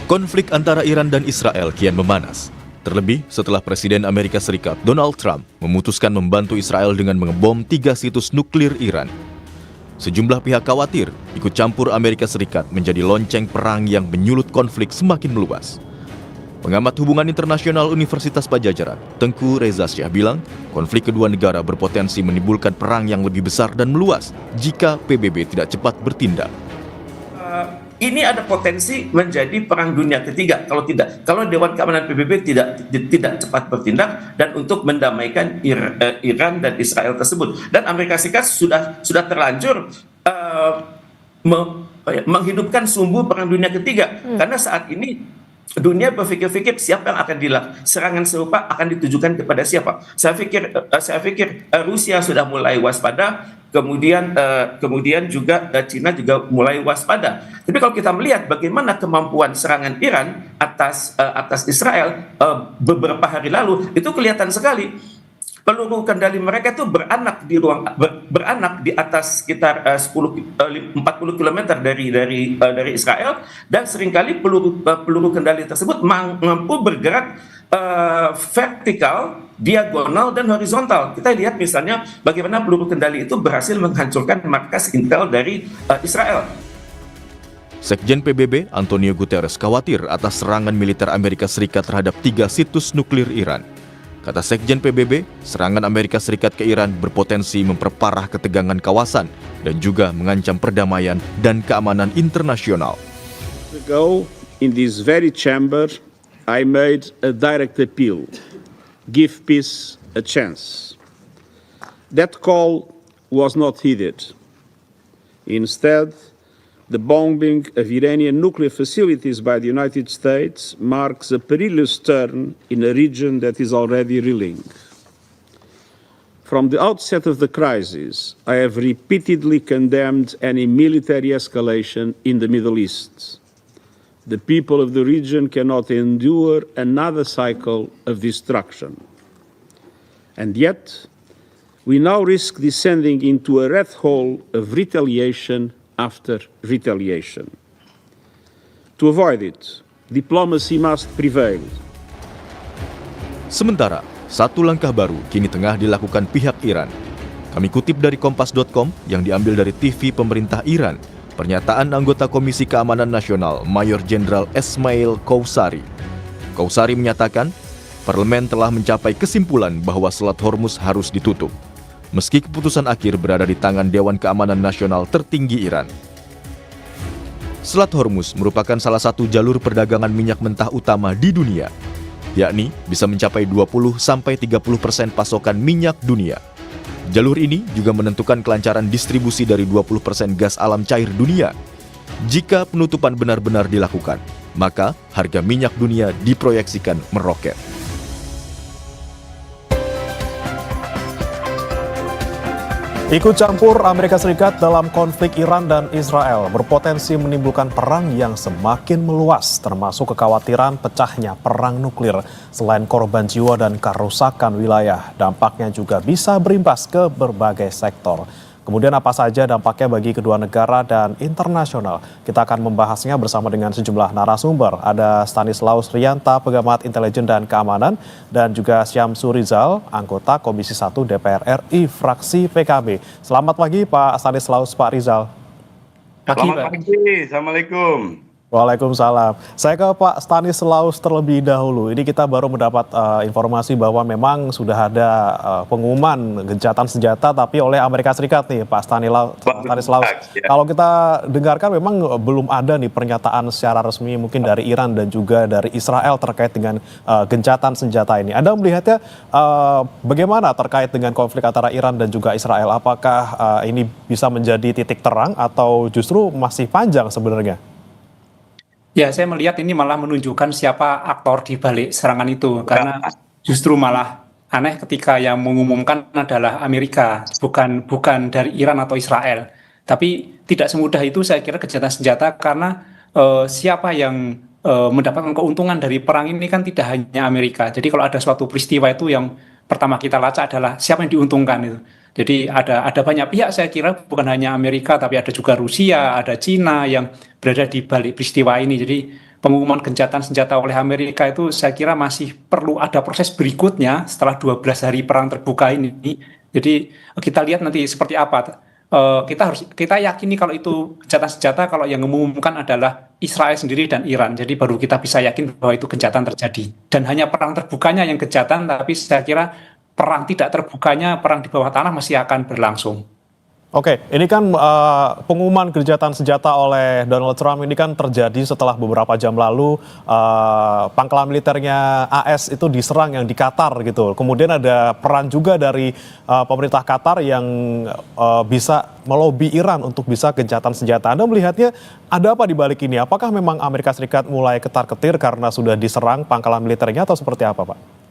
Konflik antara Iran dan Israel kian memanas. Terlebih setelah Presiden Amerika Serikat Donald Trump memutuskan membantu Israel dengan mengebom 3 situs nuklir Iran. Sejumlah pihak khawatir ikut campur Amerika Serikat menjadi lonceng perang yang menyulut konflik semakin meluas. Pengamat hubungan internasional Universitas Padjadjaran, Tengku Reza Syah bilang, konflik kedua negara berpotensi menimbulkan perang yang lebih besar dan meluas jika PBB tidak cepat bertindak. Ini ada potensi menjadi perang dunia ketiga kalau Dewan Keamanan PBB tidak cepat bertindak dan untuk mendamaikan Iran dan Israel tersebut. Dan Amerika Serikat sudah terlanjur menghidupkan sumbu perang dunia ketiga karena saat ini dunia berpikir-pikir siapa yang akan serangan serupa akan ditujukan kepada siapa. Saya pikir Rusia sudah mulai waspada. Kemudian juga Cina juga mulai waspada. Tapi kalau kita melihat bagaimana kemampuan serangan Iran atas Israel beberapa hari lalu, itu kelihatan sekali. Peluru kendali mereka itu beranak di atas sekitar 40 km dari Israel, dan seringkali peluru kendali tersebut mampu bergerak vertikal, diagonal, dan horizontal. Kita lihat misalnya bagaimana peluru kendali itu berhasil menghancurkan markas Intel dari Israel. Sekjen PBB Antonio Guterres khawatir atas serangan militer Amerika Serikat terhadap 3 situs nuklir Iran. Kata Sekjen PBB, serangan Amerika Serikat ke Iran berpotensi memperparah ketegangan kawasan dan juga mengancam perdamaian dan keamanan internasional. Ago, in this very chamber, I made a direct appeal. Give peace a chance. That call was not heeded. Instead, the bombing of Iranian nuclear facilities by the United States marks a perilous turn in a region that is already reeling. From the outset of the crisis, I have repeatedly condemned any military escalation in the Middle East. The people of the region cannot endure another cycle of destruction. And yet, we now risk descending into a rat hole of retaliation after retaliation. To avoid it, diplomacy must prevail. Sementara, satu langkah baru kini tengah dilakukan pihak Iran. Kami kutip dari Kompas.com yang diambil dari TV pemerintah Iran, pernyataan anggota Komisi Keamanan Nasional Mayor Jenderal Esmail Qowsari. Qowsari menyatakan, parlemen telah mencapai kesimpulan bahwa Selat Hormuz harus ditutup, meski keputusan akhir berada di tangan Dewan Keamanan Nasional tertinggi Iran. Selat Hormuz merupakan salah satu jalur perdagangan minyak mentah utama di dunia, yakni bisa mencapai 20-30% pasokan minyak dunia. Jalur ini juga menentukan kelancaran distribusi dari 20% gas alam cair dunia. Jika penutupan benar-benar dilakukan, maka harga minyak dunia diproyeksikan meroket. Ikut campur Amerika Serikat dalam konflik Iran dan Israel berpotensi menimbulkan perang yang semakin meluas, termasuk kekhawatiran pecahnya perang nuklir. Selain korban jiwa dan kerusakan wilayah, dampaknya juga bisa berimbas ke berbagai sektor. Kemudian apa saja dampaknya bagi kedua negara dan internasional? Kita akan membahasnya bersama dengan sejumlah narasumber. Ada Stanislaus Rianta, pengamat intelijen dan keamanan, dan juga Syamsu Rizal, anggota Komisi 1 DPR RI, fraksi PKB. Selamat pagi Pak Stanislaus, Pak Rizal. Selamat pagi, Assalamualaikum. Waalaikumsalam. Saya ke Pak Stanislaus terlebih dahulu. Ini kita baru mendapat informasi bahwa memang sudah ada pengumuman gencatan senjata tapi oleh Amerika Serikat nih Pak Stanislaus. Ya. Kalau kita dengarkan memang belum ada nih pernyataan secara resmi mungkin dari Iran dan juga dari Israel terkait dengan gencatan senjata ini. Anda melihatnya bagaimana terkait dengan konflik antara Iran dan juga Israel? Apakah ini bisa menjadi titik terang atau justru masih panjang sebenarnya? Ya, saya melihat ini malah menunjukkan siapa aktor di balik serangan itu. Karena justru malah aneh ketika yang mengumumkan adalah Amerika, bukan dari Iran atau Israel. Tapi tidak semudah itu saya kira gencatan senjata karena siapa yang mendapatkan keuntungan dari perang ini kan tidak hanya Amerika. Jadi kalau ada suatu peristiwa itu yang pertama kita lacak adalah siapa yang diuntungkan itu. Jadi ada banyak pihak saya kira bukan hanya Amerika tapi ada juga Rusia, ada Cina yang berada di balik peristiwa ini. Jadi pengumuman gencatan senjata oleh Amerika itu saya kira masih perlu ada proses berikutnya setelah 12 hari perang terbuka ini. Jadi kita lihat nanti seperti apa. Kita yakini kalau itu gencatan senjata, kalau yang mengumumkan adalah Israel sendiri dan Iran. Jadi baru kita bisa yakin bahwa itu gencatan terjadi. Dan hanya perang terbukanya yang gencatan, tapi saya kira perang tidak terbukanya, perang di bawah tanah masih akan berlangsung. Oke, ini kan pengumuman gencatan senjata oleh Donald Trump ini kan terjadi setelah beberapa jam lalu pangkalan militernya AS itu diserang yang di Qatar gitu. Kemudian ada peran juga dari pemerintah Qatar yang bisa melobi Iran untuk bisa gencatan senjata. Anda melihatnya ada apa di balik ini? Apakah memang Amerika Serikat mulai ketar-ketir karena sudah diserang pangkalan militernya atau seperti apa, Pak?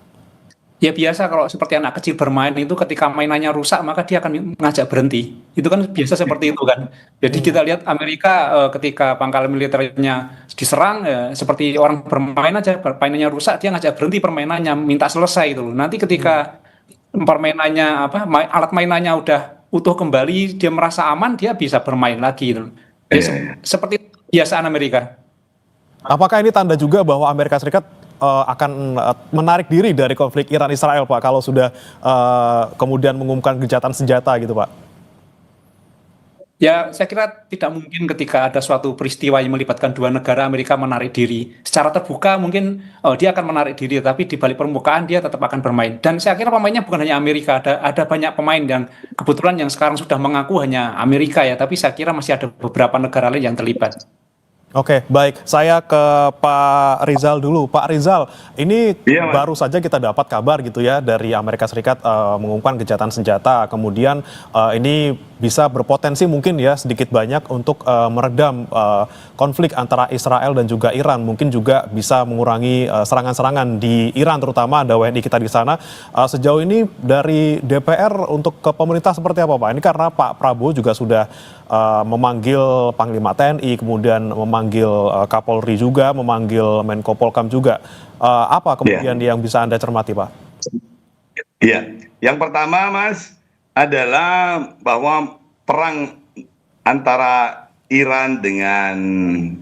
Ya biasa kalau seperti anak kecil bermain itu ketika mainannya rusak maka dia akan mengajak berhenti. Itu kan biasa seperti itu kan. Jadi kita lihat Amerika ketika pangkalan militernya diserang seperti orang bermain aja, permainannya rusak dia ngajak berhenti permainannya, minta selesai itu. Nanti ketika permainannya alat mainannya udah utuh kembali, dia merasa aman, dia bisa bermain lagi gitu. Seperti kebiasaan Amerika. Apakah ini tanda juga bahwa Amerika Serikat akan menarik diri dari konflik Iran-Israel, Pak, kalau sudah kemudian mengumumkan gencatan senjata gitu, Pak? Ya, saya kira tidak mungkin ketika ada suatu peristiwa yang melibatkan dua negara Amerika menarik diri. Secara terbuka mungkin dia akan menarik diri, tapi di balik permukaan dia tetap akan bermain. Dan saya kira pemainnya bukan hanya Amerika, ada banyak pemain yang kebetulan yang sekarang sudah mengaku hanya Amerika ya, tapi saya kira masih ada beberapa negara lain yang terlibat. Oke, baik. Saya ke Pak Rizal dulu. Pak Rizal, ini baru saja kita dapat kabar gitu ya dari Amerika Serikat mengumumkan gencatan senjata. Kemudian ini bisa berpotensi mungkin ya sedikit banyak untuk meredam konflik antara Israel dan juga Iran. Mungkin juga bisa mengurangi serangan-serangan di Iran, terutama ada WNI kita di sana. Sejauh ini dari DPR untuk ke pemerintah seperti apa, Pak? Ini karena Pak Prabowo juga sudah memanggil Panglima TNI, kemudian memanggil Kapolri juga, memanggil Menko Polkam juga. Apa kemudian yang bisa Anda cermati, Pak? Iya, yang pertama, Mas, adalah bahwa perang antara Iran dengan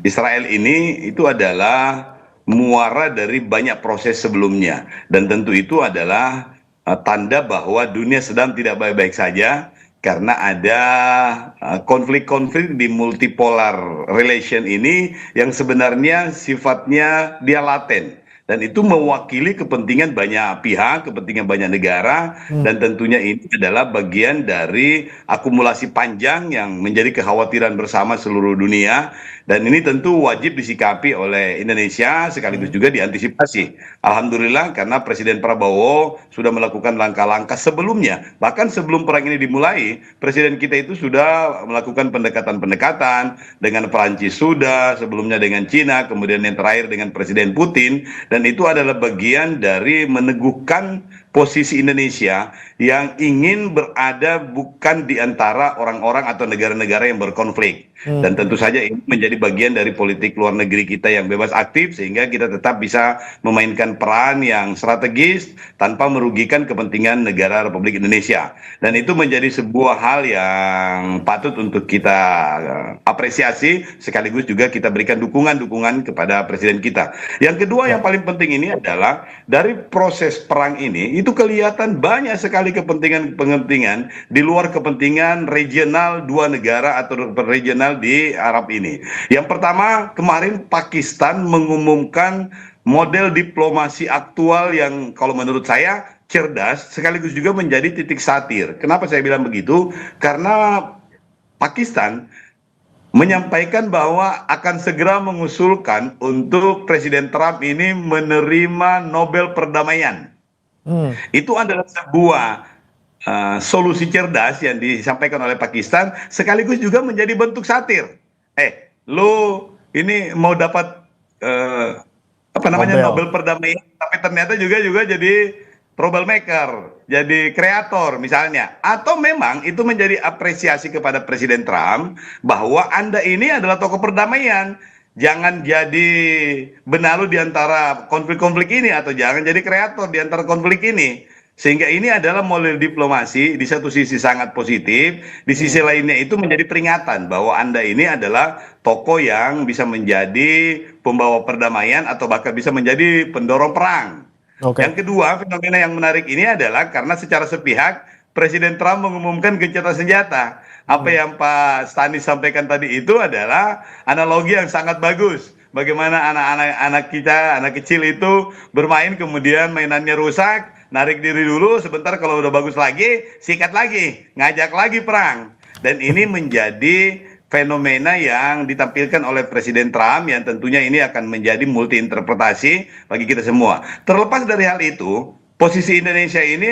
Israel ini itu adalah muara dari banyak proses sebelumnya. Dan tentu itu adalah tanda bahwa dunia sedang tidak baik-baik saja, karena ada konflik-konflik di multipolar relation ini yang sebenarnya sifatnya dia laten. Dan itu mewakili kepentingan banyak pihak, kepentingan banyak negara, dan tentunya ini adalah bagian dari akumulasi panjang yang menjadi kekhawatiran bersama seluruh dunia. Dan ini tentu wajib disikapi oleh Indonesia sekaligus juga diantisipasi. Alhamdulillah karena Presiden Prabowo sudah melakukan langkah-langkah sebelumnya. Bahkan sebelum perang ini dimulai, Presiden kita itu sudah melakukan pendekatan-pendekatan dengan Perancis sudah, sebelumnya dengan Cina, kemudian yang terakhir dengan Presiden Putin. Dan itu adalah bagian dari meneguhkan posisi Indonesia yang ingin berada bukan di antara orang-orang atau negara-negara yang berkonflik. Dan tentu saja ini menjadi bagian dari politik luar negeri kita yang bebas aktif, sehingga kita tetap bisa memainkan peran yang strategis tanpa merugikan kepentingan negara Republik Indonesia. Dan itu menjadi sebuah hal yang patut untuk kita apresiasi, sekaligus juga kita berikan dukungan-dukungan kepada Presiden kita. Yang kedua yang paling penting ini adalah dari proses perang ini itu kelihatan banyak sekali kepentingan-kepentingan di luar kepentingan regional dua negara atau regional di Arab ini. Yang pertama, kemarin Pakistan mengumumkan model diplomasi aktual yang kalau menurut saya cerdas sekaligus juga menjadi titik satir. Kenapa saya bilang begitu? Karena Pakistan menyampaikan bahwa akan segera mengusulkan untuk Presiden Trump ini menerima Nobel Perdamaian. Itu adalah sebuah solusi cerdas yang disampaikan oleh Pakistan, sekaligus juga menjadi bentuk satir. Lo ini mau dapat Nobel Perdamaian, tapi ternyata juga jadi troublemaker, jadi kreator misalnya. Atau memang itu menjadi apresiasi kepada Presiden Trump bahwa Anda ini adalah tokoh perdamaian. Jangan jadi benalu di antara konflik-konflik ini, atau jangan jadi kreator di antara konflik ini. Sehingga ini adalah model diplomasi di satu sisi sangat positif, di sisi lainnya itu menjadi peringatan bahwa Anda ini adalah tokoh yang bisa menjadi pembawa perdamaian atau bahkan bisa menjadi pendorong perang. Oke. Yang kedua, fenomena yang menarik ini adalah karena secara sepihak Presiden Trump mengumumkan gencatan senjata. Apa yang Pak Stanis sampaikan tadi itu adalah analogi yang sangat bagus. Bagaimana anak-anak kita, anak kecil itu bermain kemudian mainannya rusak, narik diri dulu, sebentar kalau udah bagus lagi, sikat lagi, ngajak lagi perang. Dan ini menjadi fenomena yang ditampilkan oleh Presiden Trump yang tentunya ini akan menjadi multi interpretasi bagi kita semua. Terlepas dari hal itu, posisi Indonesia ini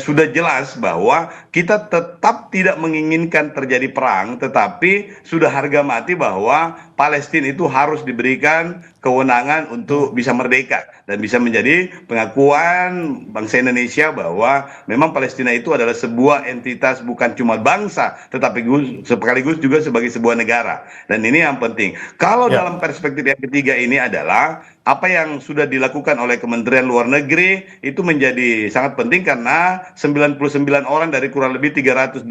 sudah jelas bahwa kita tetap tidak menginginkan terjadi perang, tetapi sudah harga mati bahwa Palestina itu harus diberikan kewenangan untuk bisa merdeka dan bisa menjadi pengakuan bangsa Indonesia bahwa memang Palestina itu adalah sebuah entitas bukan cuma bangsa, tetapi sekaligus juga sebagai sebuah negara. Dan ini yang penting. Kalau dalam perspektif yang ketiga ini adalah apa yang sudah dilakukan oleh Kementerian Luar Negeri itu menjadi sangat penting karena 99 orang dari kurang lebih 386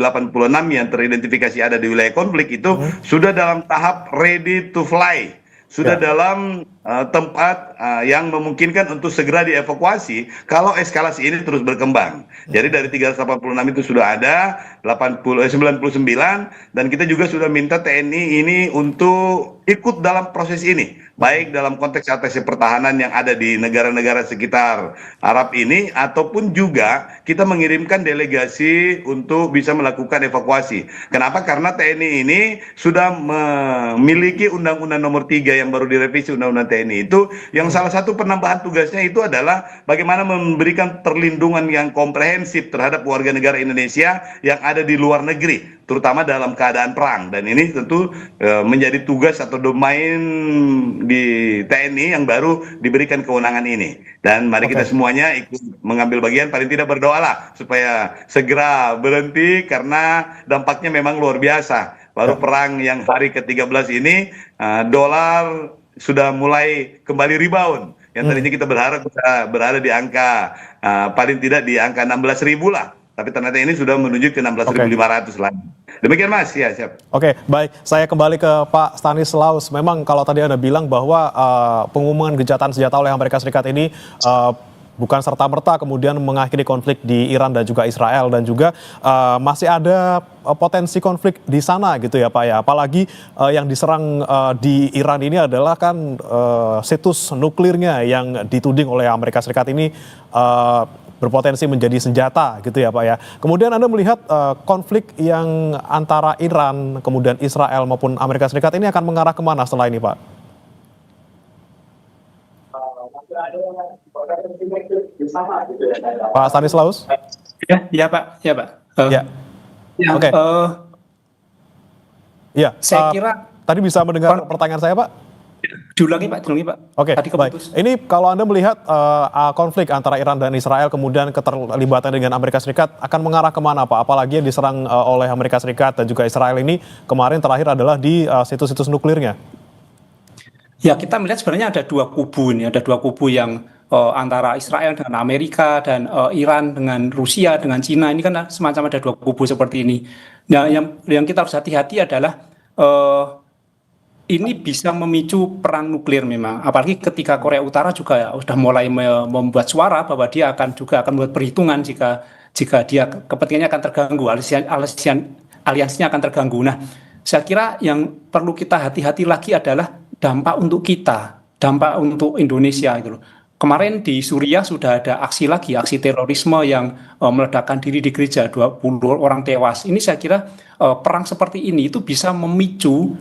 yang teridentifikasi ada di wilayah konflik itu sudah dalam tahap ready to fly. Sudah dalam tempat yang memungkinkan untuk segera dievakuasi kalau eskalasi ini terus berkembang. Jadi dari 386 itu sudah ada 99 dan kita juga sudah minta TNI ini untuk ikut dalam proses ini, baik dalam konteks atase pertahanan yang ada di negara-negara sekitar Arab ini ataupun juga kita mengirimkan delegasi untuk bisa melakukan evakuasi. Kenapa? Karena TNI ini sudah memiliki Undang-Undang Nomor 3 yang baru direvisi Undang-Undang TNI itu, yang salah satu penambahan tugasnya itu adalah bagaimana memberikan perlindungan yang komprehensif terhadap warga negara Indonesia yang ada di luar negeri, terutama dalam keadaan perang. Dan ini tentu menjadi tugas atau domain di TNI yang baru diberikan kewenangan ini. Dan mari kita semuanya ikut mengambil bagian, paling tidak berdoalah supaya segera berhenti karena dampaknya memang luar biasa. Baru perang yang hari ke-13 ini dolar sudah mulai kembali rebound. Yang tadinya kita berharap bisa berada di angka paling tidak di angka 16.000 lah. Tapi ternyata ini sudah menuju ke 16.500 lagi. Demikian Mas, ya siap. Oke, baik. Saya kembali ke Pak Stanislaus. Memang kalau tadi Anda bilang bahwa pengumuman gencatan senjata oleh Amerika Serikat ini bukan serta-merta kemudian mengakhiri konflik di Iran dan juga Israel, dan juga masih ada potensi konflik di sana gitu ya Pak ya. Apalagi yang diserang di Iran ini adalah kan situs nuklirnya yang dituding oleh Amerika Serikat ini berpotensi menjadi senjata gitu ya Pak ya. Kemudian Anda melihat konflik yang antara Iran, kemudian Israel maupun Amerika Serikat ini akan mengarah kemana setelah ini Pak? Pak Stanislaus? Ya Pak. Ya. Oke. Ya. Saya kira tadi bisa mendengar pertanyaan saya Pak? diulangi Pak. Oke, Tadi baik. keputus. Ini kalau Anda melihat konflik antara Iran dan Israel, kemudian keterlibatan dengan Amerika Serikat akan mengarah kemana Pak? Apalagi yang diserang oleh Amerika Serikat dan juga Israel ini kemarin terakhir adalah di situs-situs nuklirnya. Ya, kita melihat sebenarnya ada dua kubu ini, ada dua kubu yang antara Israel dengan Amerika dan Iran dengan Rusia dengan Cina, ini kan semacam ada dua kubu seperti ini. Nah, yang kita harus hati-hati adalah ini bisa memicu perang nuklir memang, apalagi ketika Korea Utara juga sudah mulai membuat suara bahwa dia juga akan membuat perhitungan jika dia kepentingannya akan terganggu, aliansinya akan terganggu. Nah, saya kira yang perlu kita hati-hati lagi adalah dampak untuk kita, dampak untuk Indonesia gitu loh. Kemarin di Suriah sudah ada aksi terorisme yang meledakkan diri di gereja, 20 orang tewas. Ini saya kira perang seperti ini itu bisa memicu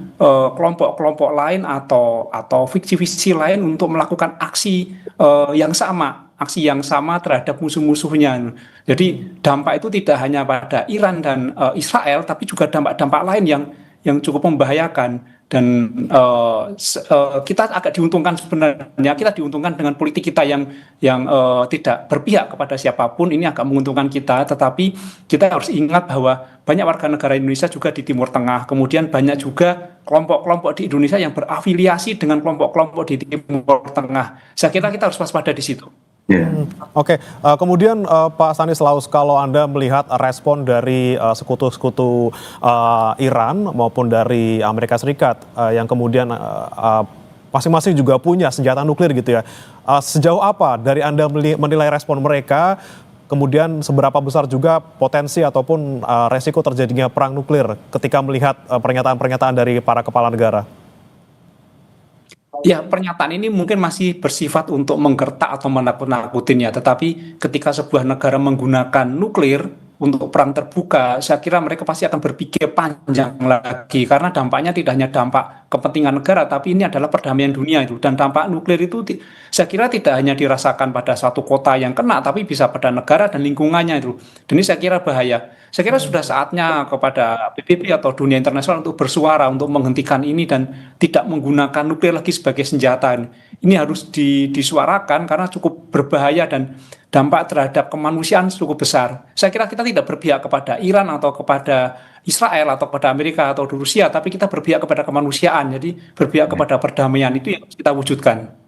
kelompok-kelompok lain atau fiksi-fiksi lain untuk melakukan aksi yang sama terhadap musuh-musuhnya. Jadi dampak itu tidak hanya pada Iran dan Israel, tapi juga dampak-dampak lain yang cukup membahayakan. Dan kita agak diuntungkan sebenarnya, kita diuntungkan dengan politik kita yang tidak berpihak kepada siapapun, ini agak menguntungkan kita, tetapi kita harus ingat bahwa banyak warga negara Indonesia juga di Timur Tengah, kemudian banyak juga kelompok-kelompok di Indonesia yang berafiliasi dengan kelompok-kelompok di Timur Tengah. Saya kira kita harus waspada di situ. Ya. Oke, kemudian Pak Stanislaus, kalau Anda melihat respon dari sekutu-sekutu Iran maupun dari Amerika Serikat yang kemudian masing-masing juga punya senjata nuklir gitu ya, sejauh apa dari Anda menilai respon mereka, kemudian seberapa besar juga potensi ataupun resiko terjadinya perang nuklir ketika melihat pernyataan-pernyataan dari para kepala negara? Ya, pernyataan ini mungkin masih bersifat untuk menggertak atau menakut-nakutin ya, tetapi ketika sebuah negara menggunakan nuklir untuk perang terbuka, saya kira mereka pasti akan berpikir panjang lagi, karena dampaknya tidak hanya dampak kepentingan negara, tapi ini adalah perdamaian dunia itu, dan dampak nuklir itu saya kira tidak hanya dirasakan pada satu kota yang kena, tapi bisa pada negara dan lingkungannya itu, dan ini saya kira bahaya. Saya kira sudah saatnya kepada PBB atau dunia internasional untuk bersuara untuk menghentikan ini dan tidak menggunakan nuklir lagi sebagai senjata. Ini harus disuarakan karena cukup berbahaya dan dampak terhadap kemanusiaan cukup besar. Saya kira kita tidak berpihak kepada Iran atau kepada Israel atau kepada Amerika atau Rusia, tapi kita berpihak kepada kemanusiaan. Jadi berpihak kepada perdamaian, itu yang harus kita wujudkan.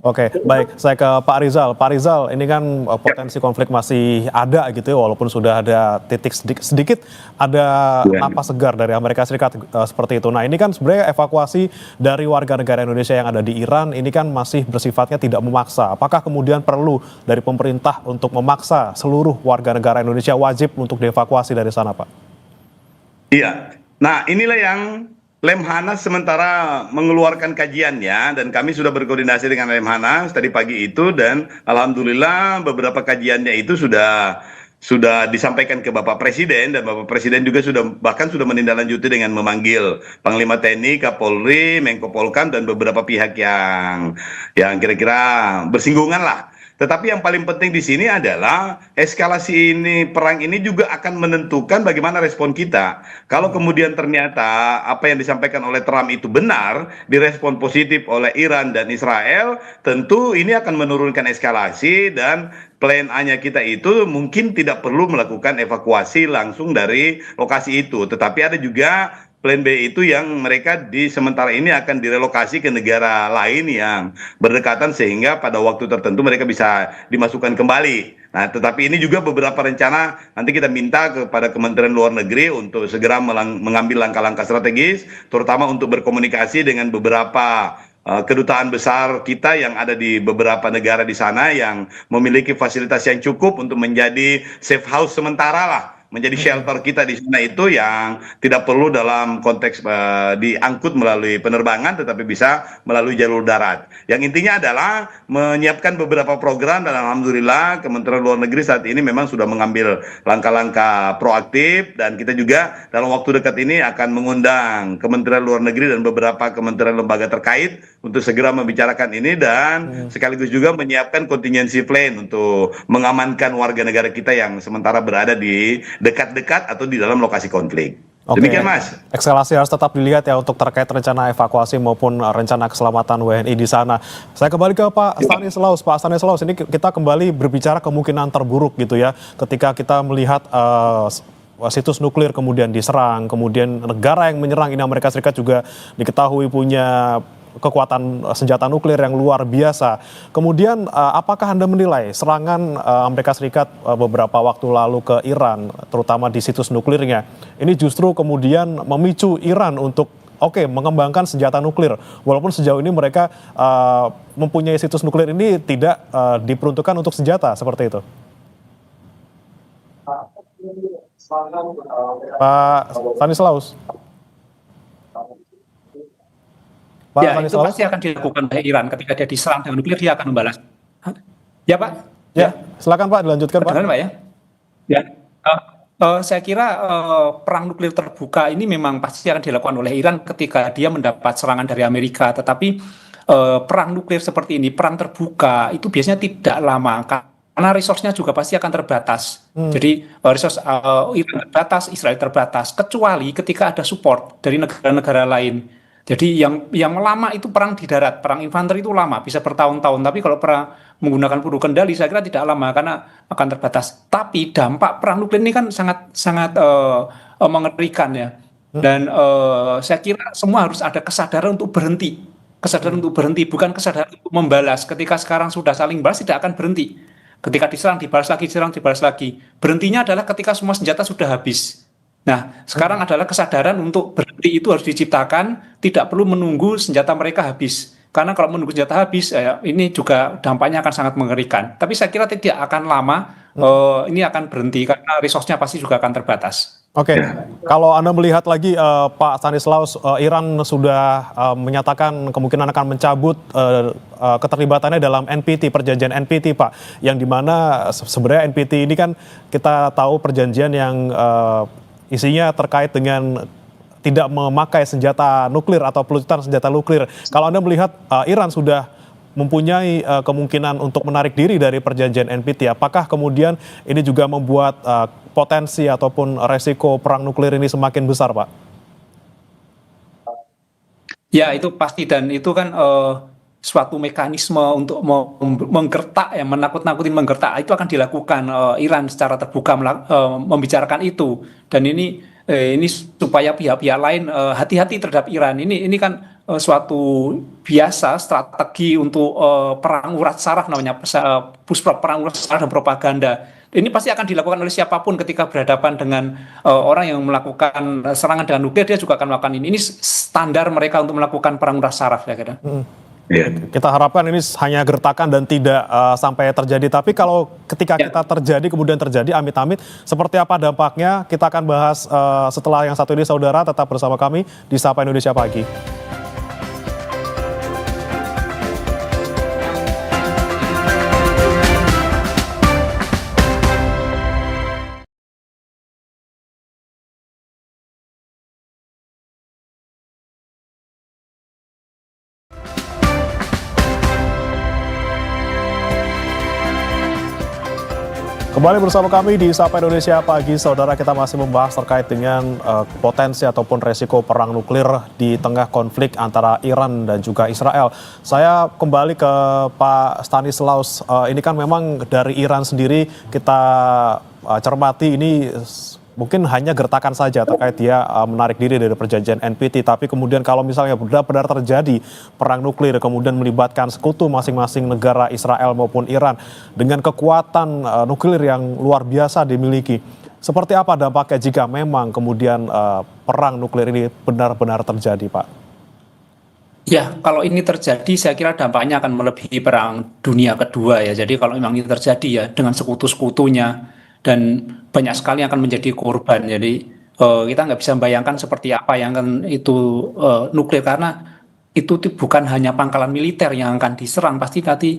Oke, baik. Saya ke Pak Rizal. Pak Rizal, ini kan potensi konflik masih ada gitu ya, walaupun sudah ada titik sedikit ada napas segar dari Amerika Serikat seperti itu. Nah, ini kan sebenarnya evakuasi dari warga negara Indonesia yang ada di Iran ini kan masih bersifatnya tidak memaksa. Apakah kemudian perlu dari pemerintah untuk memaksa seluruh warga negara Indonesia wajib untuk dievakuasi dari sana, Pak? Iya. Nah, inilah yang Lemhanas sementara mengeluarkan kajiannya, dan kami sudah berkoordinasi dengan Lemhanas tadi pagi itu, dan alhamdulillah beberapa kajiannya itu sudah disampaikan ke Bapak Presiden, dan Bapak Presiden juga bahkan sudah menindaklanjuti dengan memanggil Panglima TNI, Kapolri, Menko Polkam, dan beberapa pihak yang kira-kira bersinggungan lah. Tetapi yang paling penting di sini adalah eskalasi perang ini juga akan menentukan bagaimana respon kita. Kalau kemudian ternyata apa yang disampaikan oleh Trump itu benar, direspon positif oleh Iran dan Israel, tentu ini akan menurunkan eskalasi, dan plan A-nya kita itu mungkin tidak perlu melakukan evakuasi langsung dari lokasi itu. Tetapi ada juga plan B itu yang mereka di sementara ini akan direlokasi ke negara lain yang berdekatan, sehingga pada waktu tertentu mereka bisa dimasukkan kembali. Nah, tetapi ini juga beberapa rencana nanti kita minta kepada Kementerian Luar Negeri untuk segera mengambil langkah-langkah strategis, terutama untuk berkomunikasi dengan beberapa kedutaan besar kita yang ada di beberapa negara di sana yang memiliki fasilitas yang cukup untuk menjadi safe house sementara lah, menjadi shelter kita di sana, itu yang tidak perlu dalam konteks diangkut melalui penerbangan, tetapi bisa melalui jalur darat. Yang intinya adalah menyiapkan beberapa program, dan alhamdulillah Kementerian Luar Negeri saat ini memang sudah mengambil langkah-langkah proaktif, dan kita juga dalam waktu dekat ini akan mengundang Kementerian Luar Negeri dan beberapa kementerian lembaga terkait untuk segera membicarakan ini, dan sekaligus juga menyiapkan contingency plan untuk mengamankan warga negara kita yang sementara berada di dekat-dekat atau di dalam lokasi konflik. Oke. Demikian, Mas. Eskalasi harus tetap dilihat ya untuk terkait rencana evakuasi maupun rencana keselamatan WNI di sana. Saya kembali ke Pak Stanislaus. Pak Stanislaus, ini kita kembali berbicara kemungkinan terburuk gitu ya, ketika kita melihat situs nuklir kemudian diserang, kemudian negara yang menyerang ini Amerika Serikat juga diketahui punya kekuatan senjata nuklir yang luar biasa. Kemudian apakah Anda menilai serangan Amerika Serikat beberapa waktu lalu ke Iran, terutama di situs nuklirnya, ini justru kemudian memicu Iran untuk mengembangkan senjata nuklir, walaupun sejauh ini mereka mempunyai situs nuklir ini tidak diperuntukkan untuk senjata seperti itu? Pak Stanislaus. Ya, itu pasti akan dilakukan oleh Iran ketika dia diserang dengan nuklir, dia akan membalas. Ya, Pak? Ya, silakan Pak, dilanjutkan Pak. Benar, Pak ya? Ya, saya kira perang nuklir terbuka ini memang pasti akan dilakukan oleh Iran ketika dia mendapat serangan dari Amerika. Tetapi perang nuklir seperti ini, perang terbuka, itu biasanya tidak lama, karena resource-nya juga pasti akan terbatas. Jadi resource Iran terbatas, Israel terbatas, kecuali ketika ada support dari negara-negara lain. Jadi yang lama itu perang di darat, perang infanteri itu lama, bisa bertahun-tahun. Tapi kalau perang menggunakan peluru kendali, saya kira tidak lama karena akan terbatas. Tapi dampak perang nuklir ini kan sangat mengerikan ya. Dan saya kira semua harus ada kesadaran untuk berhenti. kesadaran untuk berhenti, bukan kesadaran untuk membalas. Ketika sekarang sudah saling balas, tidak akan berhenti. Ketika diserang, dibalas lagi, diserang, dibalas lagi. Berhentinya adalah ketika semua senjata sudah habis. Nah, sekarang adalah kesadaran untuk berhenti itu harus diciptakan, tidak perlu menunggu senjata mereka habis. Karena kalau menunggu senjata habis, ini juga dampaknya akan sangat mengerikan. Tapi saya kira tidak akan lama, ini akan berhenti, karena resource-nya pasti juga akan terbatas. Oke, kalau Anda melihat lagi Pak Stanislaus, Iran sudah menyatakan kemungkinan akan mencabut keterlibatannya dalam NPT, perjanjian NPT Pak, yang dimana sebenarnya NPT ini kan kita tahu perjanjian yang isinya terkait dengan tidak memakai senjata nuklir atau pelucutan senjata nuklir. Kalau Anda melihat Iran sudah mempunyai kemungkinan untuk menarik diri dari perjanjian NPT, apakah kemudian ini juga membuat potensi ataupun resiko perang nuklir ini semakin besar, Pak? Ya, itu pasti, dan itu kan suatu mekanisme untuk menggertak, ya, menakut-nakutin, menggertak, itu akan dilakukan Iran secara terbuka membicarakan itu. Dan ini supaya pihak-pihak lain hati-hati terhadap Iran. Ini kan suatu biasa strategi untuk perang urat saraf, namanya perang urat saraf dan propaganda. Ini pasti akan dilakukan oleh siapapun ketika berhadapan dengan orang yang melakukan serangan dengan nuklir, dia juga akan melakukan ini. Ini standar mereka untuk melakukan perang urat saraf, ya kira. Kita harapkan ini hanya gertakan dan tidak sampai terjadi. Tapi kalau ketika kita terjadi, kemudian terjadi amit-amit, seperti apa dampaknya? Kita akan bahas setelah yang satu ini, saudara. Tetap bersama kami di Sapa Indonesia Pagi. Kembali bersama kami di Sapa Indonesia Pagi, saudara. Kita masih membahas terkait dengan potensi ataupun resiko perang nuklir di tengah konflik antara Iran dan juga Israel. Saya kembali ke Pak Stanislaus. Ini kan memang dari Iran sendiri kita cermati ini mungkin hanya gertakan saja terkait dia menarik diri dari perjanjian NPT. Tapi kemudian kalau misalnya benar-benar terjadi perang nuklir, kemudian melibatkan sekutu masing-masing negara Israel maupun Iran dengan kekuatan nuklir yang luar biasa dimiliki, seperti apa dampaknya jika memang kemudian perang nuklir ini benar-benar terjadi, Pak? Ya, kalau ini terjadi, saya kira dampaknya akan melebihi perang dunia kedua, ya. Jadi kalau memang ini terjadi, ya, dengan sekutu-sekutunya, dan banyak sekali yang akan menjadi korban. Jadi kita nggak bisa membayangkan seperti apa yang akan itu nuklir, karena itu bukan hanya pangkalan militer yang akan diserang, pasti nanti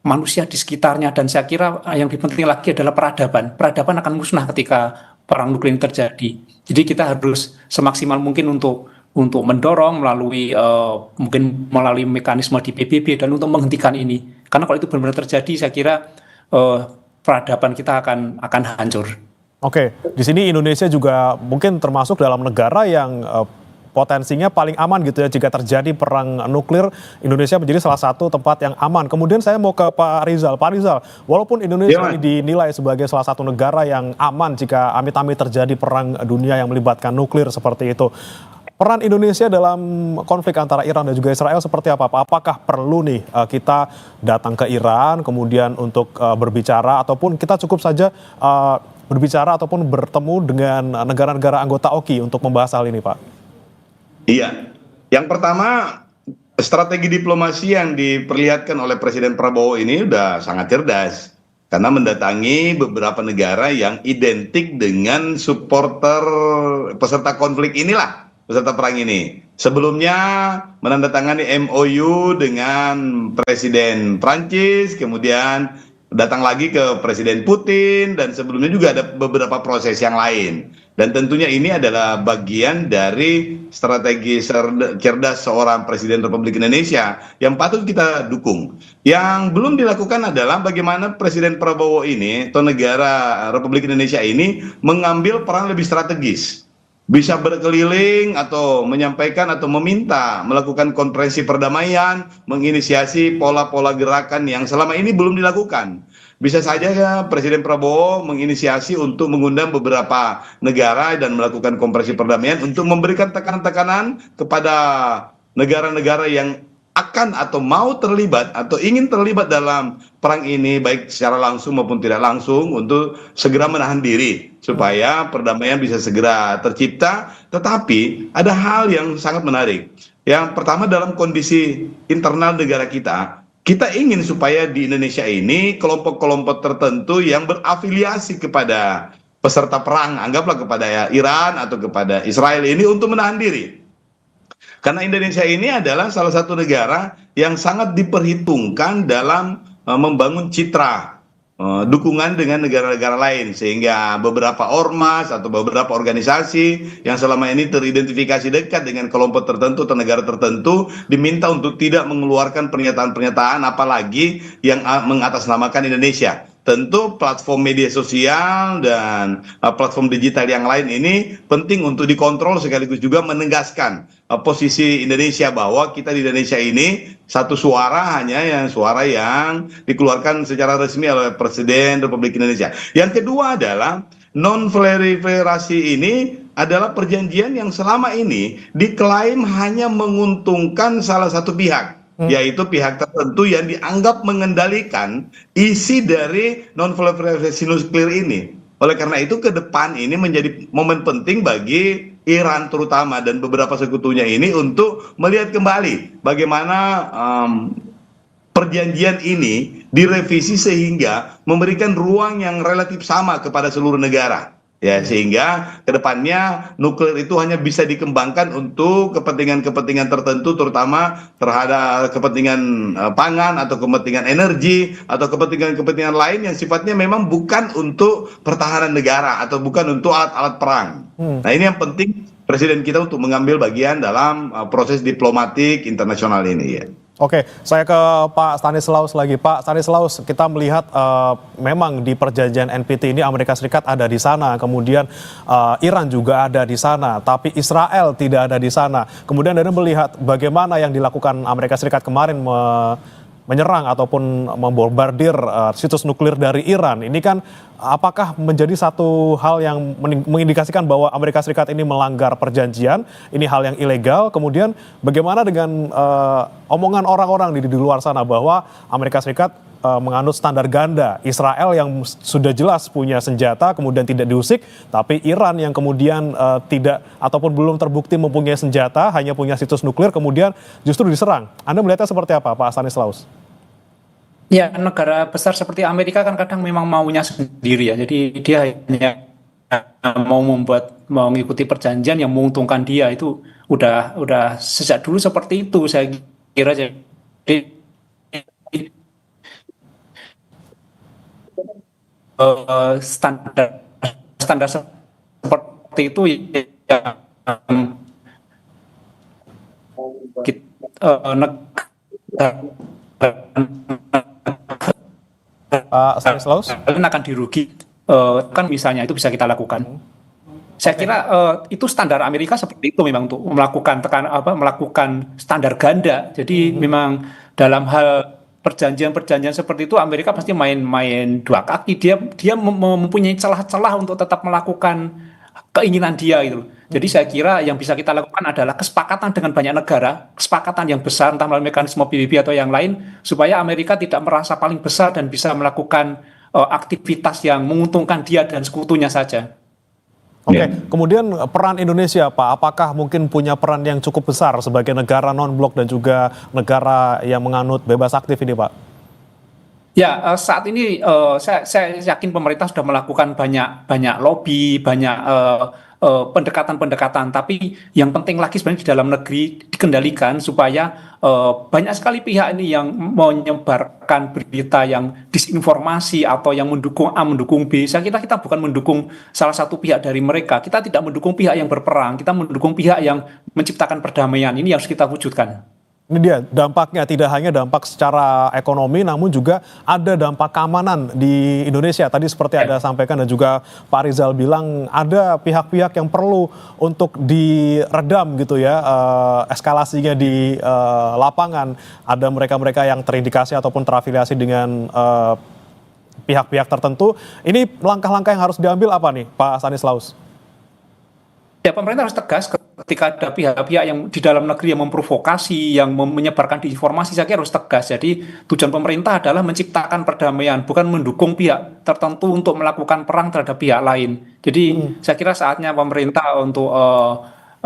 manusia di sekitarnya. Dan saya kira yang lebih penting lagi adalah peradaban akan musnah ketika perang nuklir terjadi. Jadi kita harus semaksimal mungkin untuk mendorong mungkin melalui mekanisme di PBB dan untuk menghentikan ini. Karena kalau itu benar-benar terjadi, saya kira peradaban kita akan hancur. Oke, di sini Indonesia juga mungkin termasuk dalam negara yang potensinya paling aman gitu ya jika terjadi perang nuklir. Indonesia menjadi salah satu tempat yang aman. Kemudian saya mau ke Pak Rizal. Pak Rizal, walaupun Indonesia ini dinilai sebagai salah satu negara yang aman jika amit-amit terjadi perang dunia yang melibatkan nuklir seperti itu, peran Indonesia dalam konflik antara Iran dan juga Israel seperti apa, Pak? Apakah perlu nih kita datang ke Iran kemudian untuk berbicara, ataupun kita cukup saja berbicara ataupun bertemu dengan negara-negara anggota OKI untuk membahas hal ini, Pak? Iya, yang pertama, strategi diplomasi yang diperlihatkan oleh Presiden Prabowo ini udah sangat cerdas. Karena mendatangi beberapa negara yang identik dengan supporter peserta konflik inilah, peserta perang ini. Sebelumnya menandatangani MOU dengan Presiden Prancis, kemudian datang lagi ke Presiden Putin, dan sebelumnya juga ada beberapa proses yang lain. Dan tentunya ini adalah bagian dari strategi cerdas seorang Presiden Republik Indonesia yang patut kita dukung. Yang belum dilakukan adalah bagaimana Presiden Prabowo ini atau negara Republik Indonesia ini mengambil peran lebih strategis. Bisa berkeliling atau menyampaikan atau meminta melakukan konferensi perdamaian, menginisiasi pola-pola gerakan yang selama ini belum dilakukan. Bisa saja ya, Presiden Prabowo menginisiasi untuk mengundang beberapa negara dan melakukan konferensi perdamaian untuk memberikan tekanan-tekanan kepada negara-negara yang akan atau mau terlibat atau ingin terlibat dalam perang ini baik secara langsung maupun tidak langsung untuk segera menahan diri supaya perdamaian bisa segera tercipta. Tetapi ada hal yang sangat menarik. Yang pertama, dalam kondisi internal negara kita ingin supaya di Indonesia ini kelompok-kelompok tertentu yang berafiliasi kepada peserta perang, anggaplah kepada Iran atau kepada Israel ini, untuk menahan diri. Karena Indonesia ini adalah salah satu negara yang sangat diperhitungkan dalam membangun citra dukungan dengan negara-negara lain, sehingga beberapa ormas atau beberapa organisasi yang selama ini teridentifikasi dekat dengan kelompok tertentu atau negara tertentu diminta untuk tidak mengeluarkan pernyataan-pernyataan apalagi yang mengatasnamakan Indonesia. Tentu platform media sosial dan platform digital yang lain ini penting untuk dikontrol, sekaligus juga menegaskan posisi Indonesia bahwa kita di Indonesia ini satu suara, hanya yang suara yang dikeluarkan secara resmi oleh Presiden Republik Indonesia. Yang kedua adalah non-proliferasi ini adalah perjanjian yang selama ini diklaim hanya menguntungkan salah satu pihak, yaitu pihak tertentu yang dianggap mengendalikan isi dari non-proliferasi nuklir ini. Oleh karena itu, ke depan ini menjadi momen penting bagi Iran terutama dan beberapa sekutunya ini untuk melihat kembali bagaimana perjanjian ini direvisi sehingga memberikan ruang yang relatif sama kepada seluruh negara. Ya, sehingga kedepannya nuklir itu hanya bisa dikembangkan untuk kepentingan-kepentingan tertentu, terutama terhadap kepentingan pangan atau kepentingan energi atau kepentingan-kepentingan lain yang sifatnya memang bukan untuk pertahanan negara atau bukan untuk alat-alat perang. Nah, ini yang penting Presiden kita untuk mengambil bagian dalam proses diplomatik internasional ini, ya. Oke, saya ke Pak Stanislaus lagi. Pak Stanislaus, kita melihat memang di perjanjian NPT ini Amerika Serikat ada di sana, kemudian Iran juga ada di sana, tapi Israel tidak ada di sana. Kemudian Anda melihat bagaimana yang dilakukan Amerika Serikat kemarin menyerang ataupun membombardir situs nuklir dari Iran. Ini kan apakah menjadi satu hal yang mengindikasikan bahwa Amerika Serikat ini melanggar perjanjian, ini hal yang ilegal. Kemudian bagaimana dengan omongan orang-orang di luar sana bahwa Amerika Serikat menganut standar ganda, Israel yang sudah jelas punya senjata kemudian tidak diusik, tapi Iran yang kemudian tidak ataupun belum terbukti mempunyai senjata, hanya punya situs nuklir kemudian justru diserang. Anda melihatnya seperti apa, Pak Stanislaus? Ya, negara besar seperti Amerika kan kadang memang maunya sendiri ya, jadi dia hanya mau mengikuti perjanjian yang menguntungkan dia. Itu udah sejak dulu seperti itu, saya kira. Jadi standar seperti itu ya, Stanislaus akan dirugi, kan misalnya itu bisa kita lakukan. Saya kira itu standar Amerika seperti itu, memang untuk melakukan standar ganda. Jadi memang dalam hal perjanjian seperti itu Amerika pasti main dua kaki. Dia mempunyai celah-celah untuk tetap melakukan keinginan dia gitu. Jadi saya kira yang bisa kita lakukan adalah kesepakatan dengan banyak negara, kesepakatan yang besar entah melalui mekanisme PBB atau yang lain, supaya Amerika tidak merasa paling besar dan bisa melakukan aktivitas yang menguntungkan dia dan sekutunya saja. Oke, kemudian peran Indonesia, Pak, apakah mungkin punya peran yang cukup besar sebagai negara non-blok dan juga negara yang menganut bebas aktif ini, Pak? Ya, saat ini saya yakin pemerintah sudah melakukan banyak lobby, banyak pendekatan-pendekatan, tapi yang penting lagi sebenarnya di dalam negeri dikendalikan supaya banyak sekali pihak ini yang menyebarkan berita yang disinformasi atau yang mendukung A, mendukung B. Saya kira kita bukan mendukung salah satu pihak dari mereka, kita tidak mendukung pihak yang berperang, kita mendukung pihak yang menciptakan perdamaian. Ini harus kita wujudkan. Ini dia dampaknya, tidak hanya dampak secara ekonomi namun juga ada dampak keamanan di Indonesia. Tadi seperti Anda sampaikan dan juga Pak Rizal bilang ada pihak-pihak yang perlu untuk diredam gitu ya, eskalasinya di lapangan. Ada mereka-mereka yang terindikasi ataupun terafiliasi dengan pihak-pihak tertentu. Ini langkah-langkah yang harus diambil apa nih Pak Stanislaus? Ya, pemerintah harus tegas ketika ada pihak-pihak yang di dalam negeri yang memprovokasi, yang menyebarkan disinformasi, saya kira harus tegas. Jadi tujuan pemerintah adalah menciptakan perdamaian, bukan mendukung pihak tertentu untuk melakukan perang terhadap pihak lain. Jadi saya kira saatnya pemerintah untuk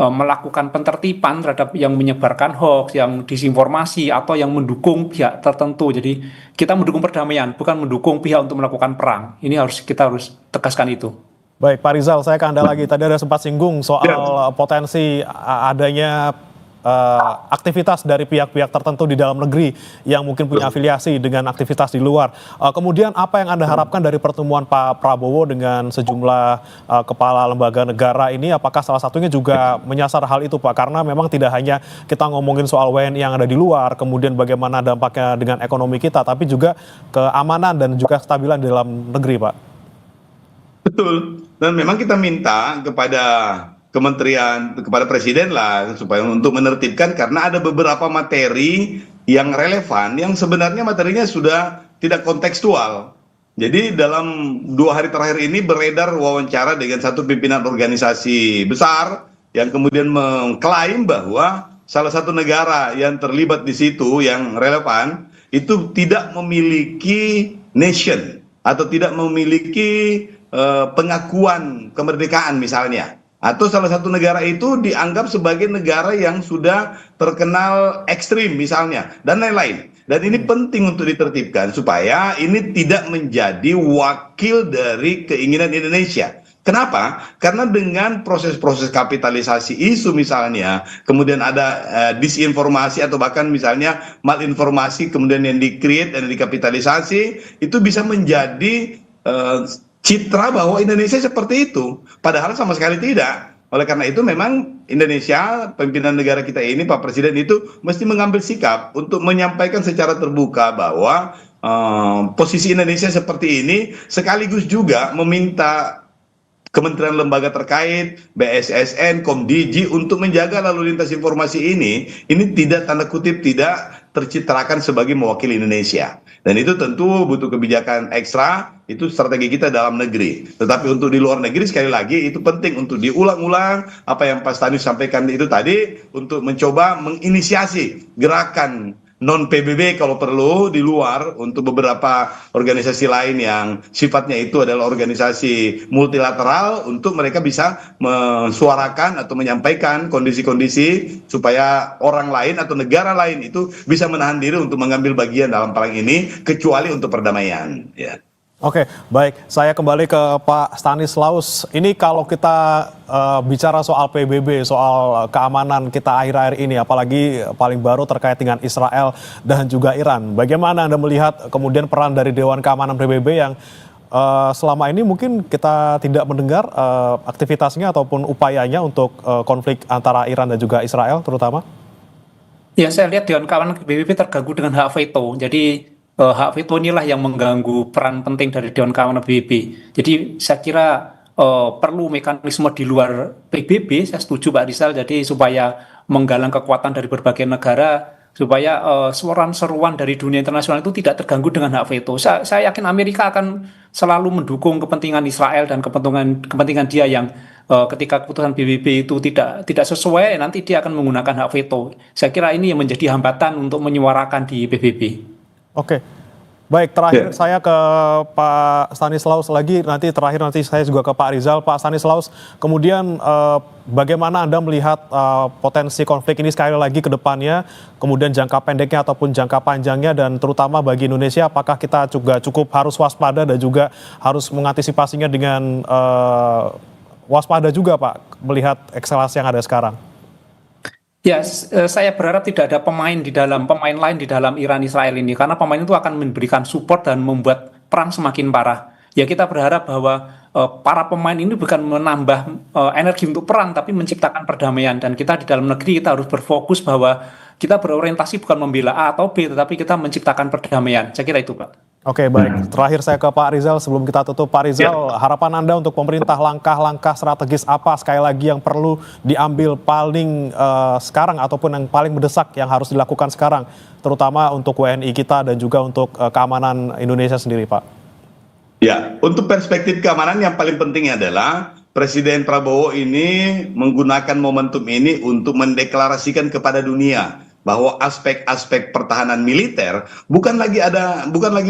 melakukan pentertiban terhadap yang menyebarkan hoax, yang disinformasi, atau yang mendukung pihak tertentu. Jadi kita mendukung perdamaian, bukan mendukung pihak untuk melakukan perang. Ini kita harus tegaskan itu. Baik, Pak Rizal, saya ke Anda lagi. Tadi ada sempat singgung soal potensi adanya aktivitas dari pihak-pihak tertentu di dalam negeri yang mungkin punya afiliasi dengan aktivitas di luar. Kemudian apa yang Anda harapkan dari pertemuan Pak Prabowo dengan sejumlah kepala lembaga negara ini? Apakah salah satunya juga menyasar hal itu, Pak? Karena memang tidak hanya kita ngomongin soal WNI yang ada di luar, kemudian bagaimana dampaknya dengan ekonomi kita, tapi juga keamanan dan juga kestabilan di dalam negeri, Pak. Betul. Dan memang kita minta kepada kementerian, kepada presiden lah, supaya untuk menertibkan, karena ada beberapa materi yang relevan, yang sebenarnya materinya sudah tidak kontekstual. Jadi dalam 2 hari terakhir ini beredar wawancara dengan satu pimpinan organisasi besar, yang kemudian mengklaim bahwa salah satu negara yang terlibat di situ yang relevan, itu tidak memiliki nation, atau tidak memiliki pengakuan kemerdekaan misalnya, atau salah satu negara itu dianggap sebagai negara yang sudah terkenal ekstrim misalnya, dan lain-lain. Dan ini penting untuk ditertibkan supaya ini tidak menjadi wakil dari keinginan Indonesia. Kenapa? Karena dengan proses-proses kapitalisasi isu misalnya, kemudian ada disinformasi atau bahkan misalnya malinformasi kemudian yang di-create dan dikapitalisasi, itu bisa menjadi citra bahwa Indonesia seperti itu, padahal sama sekali tidak. Oleh karena itu memang Indonesia, pimpinan negara kita ini, Pak Presiden itu mesti mengambil sikap untuk menyampaikan secara terbuka bahwa posisi Indonesia seperti ini, sekaligus juga meminta kementerian lembaga terkait, BSSN, Komdiji untuk menjaga lalu lintas informasi ini tidak tanda kutip tidak tercitrakan sebagai mewakili Indonesia. Dan itu tentu butuh kebijakan ekstra, itu strategi kita dalam negeri. Tetapi untuk di luar negeri sekali lagi itu penting untuk diulang-ulang apa yang Pak Stanis sampaikan itu tadi, untuk mencoba menginisiasi gerakan non-PBB kalau perlu di luar untuk beberapa organisasi lain yang sifatnya itu adalah organisasi multilateral, untuk mereka bisa mensuarakan atau menyampaikan kondisi-kondisi supaya orang lain atau negara lain itu bisa menahan diri untuk mengambil bagian dalam perang ini, kecuali untuk perdamaian. Ya. Oke, baik. Saya kembali ke Pak Stanislaus. Ini kalau kita bicara soal PBB, soal keamanan kita akhir-akhir ini, apalagi paling baru terkait dengan Israel dan juga Iran. Bagaimana Anda melihat kemudian peran dari Dewan Keamanan PBB yang selama ini mungkin kita tidak mendengar aktivitasnya ataupun upayanya untuk konflik antara Iran dan juga Israel terutama? Ya, saya lihat Dewan Keamanan PBB terganggu dengan hak veto. Jadi hak veto inilah yang mengganggu peran penting dari Dewan Keamanan PBB. Jadi saya kira perlu mekanisme di luar PBB, saya setuju Pak Rizal, jadi supaya menggalang kekuatan dari berbagai negara, supaya seruan-seruan dari dunia internasional itu tidak terganggu dengan hak veto. Saya yakin Amerika akan selalu mendukung kepentingan Israel dan kepentingan dia yang ketika keputusan PBB itu tidak sesuai, nanti dia akan menggunakan hak veto. Saya kira ini yang menjadi hambatan untuk menyuarakan di PBB. Oke, baik, terakhir saya ke Pak Stanislaus lagi, nanti saya juga ke Pak Rizal. Pak Stanislaus, kemudian bagaimana Anda melihat potensi konflik ini sekali lagi ke depannya, kemudian jangka pendeknya ataupun jangka panjangnya, dan terutama bagi Indonesia, apakah kita juga cukup harus waspada dan juga harus mengantisipasinya dengan waspada juga Pak, melihat eskalasi yang ada sekarang? Ya, saya berharap tidak ada pemain lain di dalam Iran Israel ini, karena pemain itu akan memberikan support dan membuat perang semakin parah. Ya, kita berharap bahwa para pemain ini bukan menambah energi untuk perang, tapi menciptakan perdamaian. Dan kita di dalam negeri kita harus berfokus bahwa kita berorientasi bukan membela A atau B, tetapi kita menciptakan perdamaian. Saya kira itu, Pak. Oke, baik. Terakhir saya ke Pak Rizal sebelum kita tutup. Pak Rizal, harapan Anda untuk pemerintah, langkah-langkah strategis apa sekali lagi yang perlu diambil paling sekarang ataupun yang paling mendesak yang harus dilakukan sekarang, terutama untuk WNI kita dan juga untuk keamanan Indonesia sendiri, Pak? Ya, untuk perspektif keamanan yang paling penting adalah Presiden Prabowo ini menggunakan momentum ini untuk mendeklarasikan kepada dunia bahwa aspek-aspek pertahanan militer bukan lagi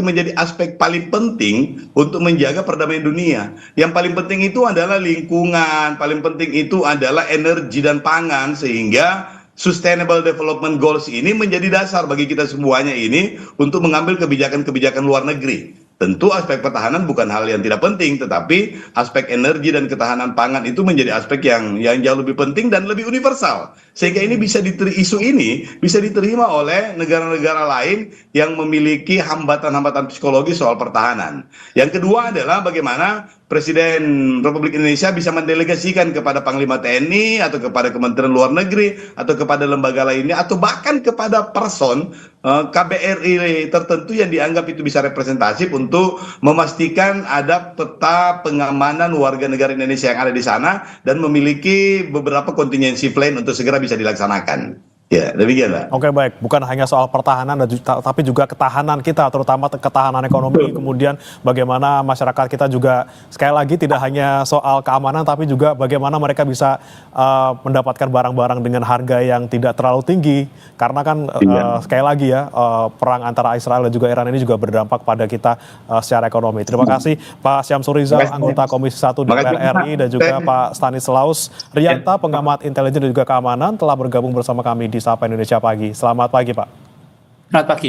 menjadi aspek paling penting untuk menjaga perdamaian dunia. Yang paling penting itu adalah lingkungan, paling penting itu adalah energi dan pangan, sehingga Sustainable Development Goals ini menjadi dasar bagi kita semuanya ini untuk mengambil kebijakan-kebijakan luar negeri. Tentu aspek pertahanan bukan hal yang tidak penting, tetapi aspek energi dan ketahanan pangan itu menjadi aspek yang jauh lebih penting dan lebih universal. Sehingga ini isu ini bisa diterima oleh negara-negara lain yang memiliki hambatan-hambatan psikologis soal pertahanan. Yang kedua adalah bagaimana Presiden Republik Indonesia bisa mendelegasikan kepada Panglima TNI atau kepada Kementerian Luar Negeri atau kepada lembaga lainnya atau bahkan kepada person KBRI tertentu yang dianggap itu bisa representatif untuk memastikan ada peta pengamanan warga negara Indonesia yang ada di sana dan memiliki beberapa kontingensi plan untuk segera bisa dilaksanakan. Ya, demikian, Pak. Oke, baik. Bukan hanya soal pertahanan, tapi juga ketahanan kita, terutama ketahanan ekonomi. Kemudian bagaimana masyarakat kita juga, sekali lagi tidak hanya soal keamanan, tapi juga bagaimana mereka bisa mendapatkan barang-barang dengan harga yang tidak terlalu tinggi. Karena kan sekali lagi ya, perang antara Israel dan juga Iran ini juga berdampak pada kita secara ekonomi. Terima kasih Pak Syamsur Rizal, anggota Komisi 1 DPR RI, dan juga Pak Stanislaus Rianta, pengamat intelijen dan juga keamanan, telah bergabung bersama kami di Sapa Indonesia Pagi. Selamat pagi, Pak. Selamat pagi.